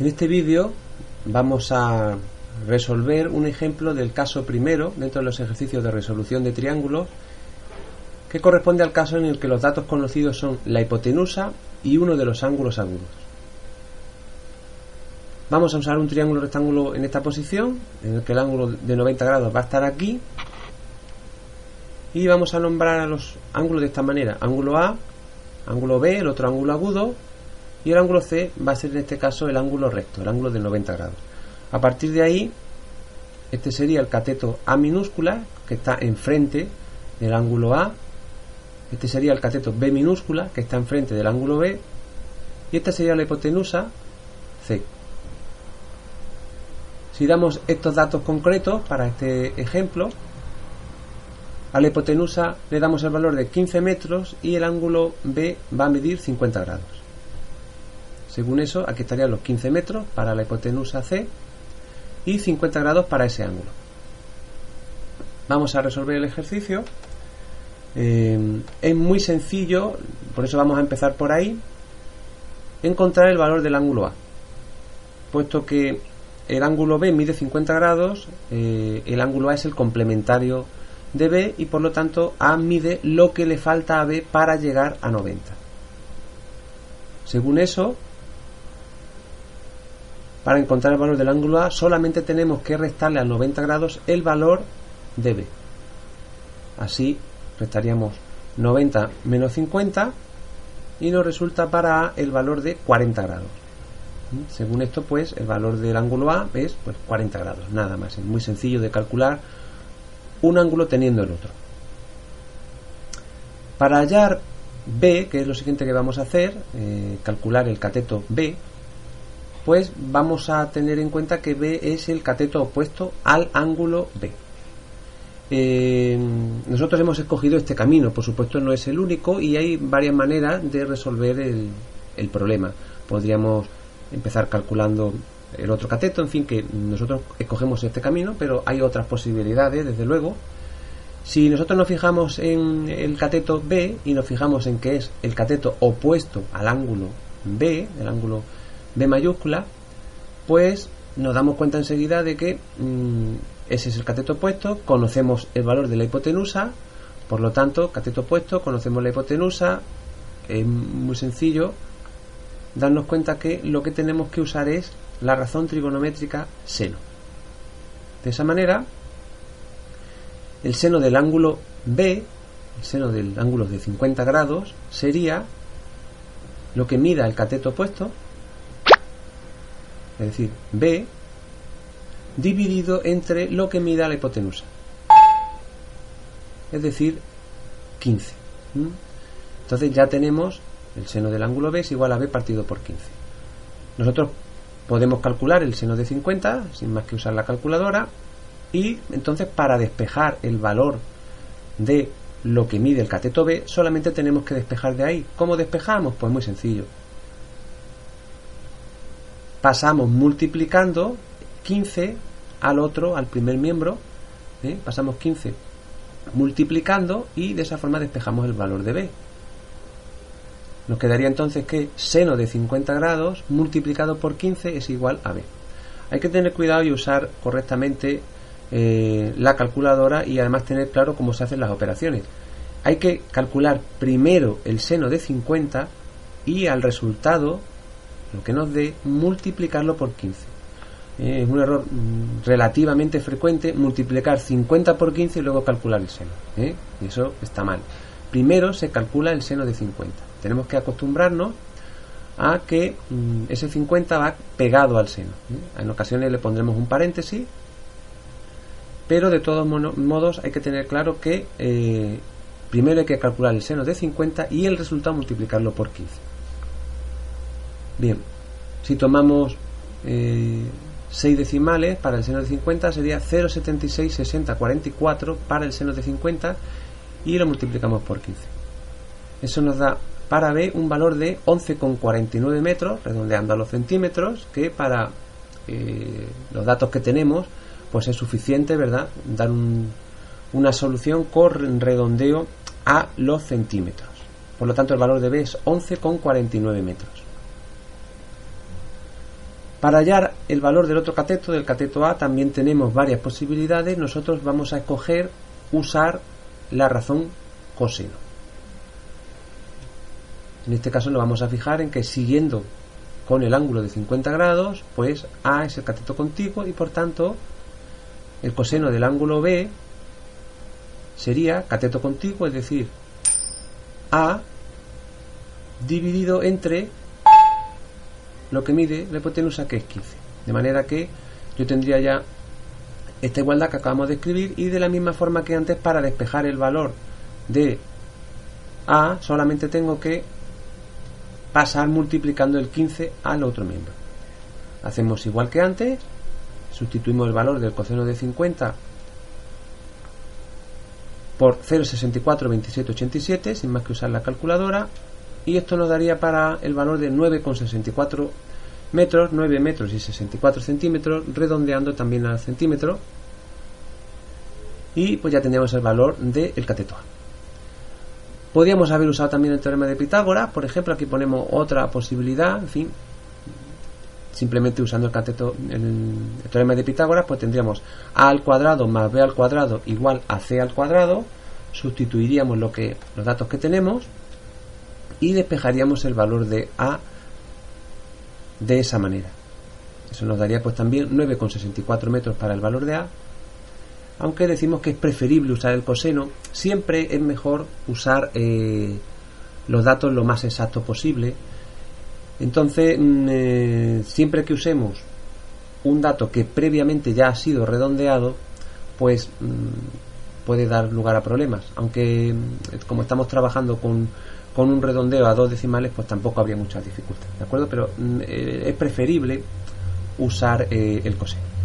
En este vídeo vamos a resolver un ejemplo del caso primero dentro de los ejercicios de resolución de triángulos, que corresponde al caso en el que los datos conocidos son la hipotenusa y uno de los ángulos agudos. Vamos a usar un triángulo rectángulo en esta posición, en el que el ángulo de 90 grados va a estar aquí, y vamos a nombrar a los ángulos de esta manera: ángulo A, ángulo B, el otro ángulo agudo, y el ángulo C va a ser en este caso el ángulo recto, el ángulo de 90 grados. A partir de ahí, este sería el cateto A minúscula, que está enfrente del ángulo A. Este sería el cateto B minúscula, que está enfrente del ángulo B. Y esta sería la hipotenusa C. Si damos estos datos concretos para este ejemplo, a la hipotenusa le damos el valor de 15 metros y el ángulo B va a medir 50 grados. Según eso, aquí estarían los 15 metros para la hipotenusa C y 50 grados para ese ángulo. Vamos a resolver el ejercicio. Es muy sencillo, por eso vamos a empezar por ahí. Encontrar el valor del ángulo A. Puesto que el ángulo B mide 50 grados, el ángulo A es el complementario de B y por lo tanto A mide lo que le falta a B para llegar a 90. Según eso, para encontrar el valor del ángulo A solamente tenemos que restarle a 90 grados el valor de B. Así restaríamos 90 menos 50 y nos resulta para A el valor de 40 grados. Según esto, pues el valor del ángulo A es 40 grados, nada más. Es muy sencillo de calcular un ángulo teniendo el otro. Para hallar B, que es lo siguiente que vamos a hacer, calcular el cateto B, pues vamos a tener en cuenta que B es el cateto opuesto al ángulo B. Nosotros hemos escogido este camino, por supuesto no es el único, y hay varias maneras de resolver el problema. Podríamos empezar calculando el otro cateto, en fin, que nosotros escogemos este camino, pero hay otras posibilidades, desde luego. Si nosotros nos fijamos en el cateto B y nos fijamos en que es el cateto opuesto al ángulo B, el ángulo B mayúscula, pues nos damos cuenta enseguida de que ese es el cateto opuesto. Conocemos el valor de la hipotenusa, por lo tanto, cateto opuesto, conocemos la hipotenusa. Es muy sencillo darnos cuenta que lo que tenemos que usar es la razón trigonométrica seno. De esa manera, el seno del ángulo B, el seno del ángulo de 50 grados, sería lo que mida el cateto opuesto, es decir, B, dividido entre lo que mida la hipotenusa, es decir, 15. Entonces ya tenemos el seno del ángulo B es igual a B partido por 15. Nosotros podemos calcular el seno de 50 sin más que usar la calculadora, y entonces para despejar el valor de lo que mide el cateto B solamente tenemos que despejar de ahí. ¿Cómo despejamos? Pues muy sencillo. Pasamos multiplicando 15 al otro, al primer miembro, pasamos 15 multiplicando y de esa forma despejamos el valor de B. Nos quedaría entonces que seno de 50 grados multiplicado por 15 es igual a B. Hay que tener cuidado y usar correctamente la calculadora y además tener claro cómo se hacen las operaciones. Hay que calcular primero el seno de 50 y al resultado, lo que nos dé, multiplicarlo por 15. Es un error relativamente frecuente multiplicar 50 por 15 y luego calcular el seno. Y eso está mal. Primero se calcula el seno de 50. Tenemos que acostumbrarnos a que ese 50 va pegado al seno. En ocasiones le pondremos un paréntesis, pero de todos modos hay que tener claro que primero hay que calcular el seno de 50 y el resultado multiplicarlo por 15. Bien, si tomamos 6 decimales para el seno de 50 sería 0,766044 para el seno de 50 y lo multiplicamos por 15. Eso nos da para B un valor de 11,49 metros, redondeando a los centímetros, que para los datos que tenemos pues es suficiente, ¿verdad?, dar una solución con redondeo a los centímetros. Por lo tanto, el valor de B es 11,49 metros. Para hallar el valor del otro cateto, del cateto A, también tenemos varias posibilidades. Nosotros vamos a escoger usar la razón coseno. En este caso nos vamos a fijar en que siguiendo con el ángulo de 50 grados, pues A es el cateto contiguo y por tanto el coseno del ángulo B sería cateto contiguo, es decir, A dividido entre lo que mide la hipotenusa, que es 15. De manera que yo tendría ya esta igualdad que acabamos de escribir, y de la misma forma que antes, para despejar el valor de A solamente tengo que pasar multiplicando el 15 al otro miembro. Hacemos igual que antes, sustituimos el valor del coseno de 50 por 0,642787 sin más que usar la calculadora, y esto nos daría para el valor de 9,64 metros, 9 metros y 64 centímetros, redondeando también al centímetro, y pues ya tendríamos el valor del cateto A. Podríamos haber usado también el teorema de Pitágoras, por ejemplo. Aquí ponemos otra posibilidad, en fin, simplemente usando el teorema de Pitágoras, pues tendríamos A al cuadrado más B al cuadrado igual a C al cuadrado. Sustituiríamos los datos que tenemos y despejaríamos el valor de A de esa manera. Eso nos daría pues también 9,64 metros para el valor de A, aunque decimos que es preferible usar el coseno. Siempre es mejor usar los datos lo más exactos posible. Entonces, siempre que usemos un dato que previamente ya ha sido redondeado, pues puede dar lugar a problemas. Aunque como estamos trabajando con un redondeo a 2 decimales, pues tampoco habría mucha dificultad, ¿de acuerdo? Pero es preferible usar el coseno.